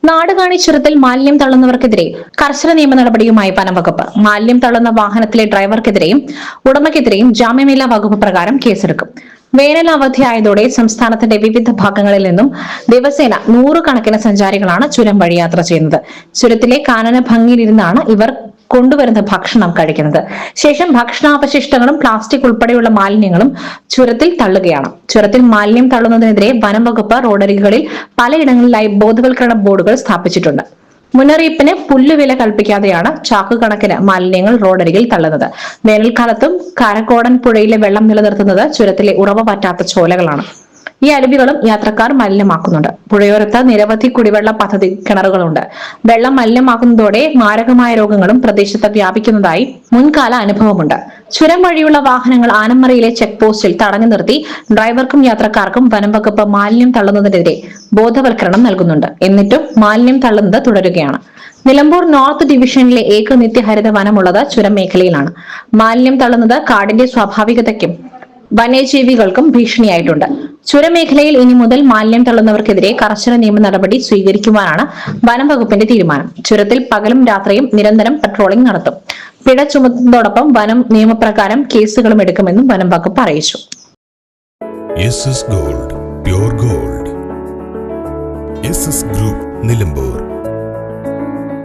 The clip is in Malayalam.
നാടുകാണി ചുരത്തിൽ മാലിന്യം തള്ളുന്നവർക്കെതിരെ കർശന നിയമ നടപടിയുമായി വനംവകുപ്പ്. മാലിന്യം തള്ളുന്ന വാഹനത്തിലെ ഡ്രൈവർക്കെതിരെയും ഉടമയ്ക്കെതിരെയും ജാമ്യമില്ലാ വകുപ്പ് പ്രകാരം കേസെടുക്കും. വേനൽ അവധിയായതോടെ സംസ്ഥാനത്തിന്റെ വിവിധ ഭാഗങ്ങളിൽ നിന്നും ദിവസേന നൂറുകണക്കിന് സഞ്ചാരികളാണ് ചുരം വഴി യാത്ര ചെയ്യുന്നത്. ചുരത്തിലെ കാനന ഭംഗിയിലിരുന്നാണ് ഇവർ കൊണ്ടുവരുന്ന ഭക്ഷണം കഴിക്കുന്നത്. ശേഷം ഭക്ഷണാവശിഷ്ടങ്ങളും പ്ലാസ്റ്റിക് ഉൾപ്പെടെയുള്ള മാലിന്യങ്ങളും ചുരത്തിൽ തള്ളുകയാണ്. ചുരത്തിൽ മാലിന്യം തള്ളുന്നതിനെതിരെ വനം വകുപ്പ് റോഡരികുകളിൽ പലയിടങ്ങളിലായി ബോധവൽക്കരണ ബോർഡുകൾ സ്ഥാപിച്ചിട്ടുണ്ട്. മുന്നറിയിപ്പിന് പുല്ലുവില കൽപ്പിക്കാതെയാണ് ചാക്കുകണക്കിന് മാലിന്യങ്ങൾ റോഡരികിൽ തള്ളുന്നത്. വേനൽക്കാലത്തും കാരക്കോടൻ പുഴയിലെ വെള്ളം നിലനിർത്തുന്നത് ചുരത്തിലെ ഉറവ പറ്റാത്ത ചോലകളാണ്. ഈ അരുവികളും യാത്രക്കാർ മലിനമാക്കുന്നുണ്ട്. പുഴയോരത്ത് നിരവധി കുടിവെള്ള പദ്ധതി കിണറുകളുണ്ട്. വെള്ളം മലിനമാക്കുന്നതോടെ മാരകമായ രോഗങ്ങളും പ്രദേശത്ത് വ്യാപിക്കുന്നതായി മുൻകാല അനുഭവമുണ്ട്. ചുരം വഴിയുള്ള വാഹനങ്ങൾ ആനമറയിലെ ചെക്ക് പോസ്റ്റിൽ തടഞ്ഞു നിർത്തി ഡ്രൈവർക്കും യാത്രക്കാർക്കും വനംവകുപ്പ് മാലിന്യം തള്ളുന്നതിനെതിരെ ബോധവൽക്കരണം നൽകുന്നുണ്ട്. എന്നിട്ടും മാലിന്യം തള്ളുന്നത് തുടരുകയാണ്. നിലമ്പൂർ നോർത്ത് ഡിവിഷനിലെ ഏക നിത്യഹരിത വനമുള്ളത് ചുരം മേഖലയിലാണ്. മാലിന്യം തള്ളുന്നത് കാടിന്റെ സ്വാഭാവികതയ്ക്കും വന്യജീവികൾക്കും ഭീഷണിയായിട്ടുണ്ട്. ചുരമേഖലയിൽ ഇനി മുതൽ മാലിന്യം തള്ളുന്നവർക്കെതിരെ കർശന നിയമ നടപടി സ്വീകരിക്കുവാനാണ് വനം വകുപ്പിന്റെ തീരുമാനം. ചുരത്തിൽ പകലും രാത്രിയും നിരന്തരം പട്രോളിംഗ് നടത്തും. പിഴ ചുമത്തുന്നതോടൊപ്പം വനം നിയമപ്രകാരം കേസുകളും എടുക്കുമെന്നും വനം വകുപ്പ് അറിയിച്ചു. Gold, pure gold. Group Nilambur.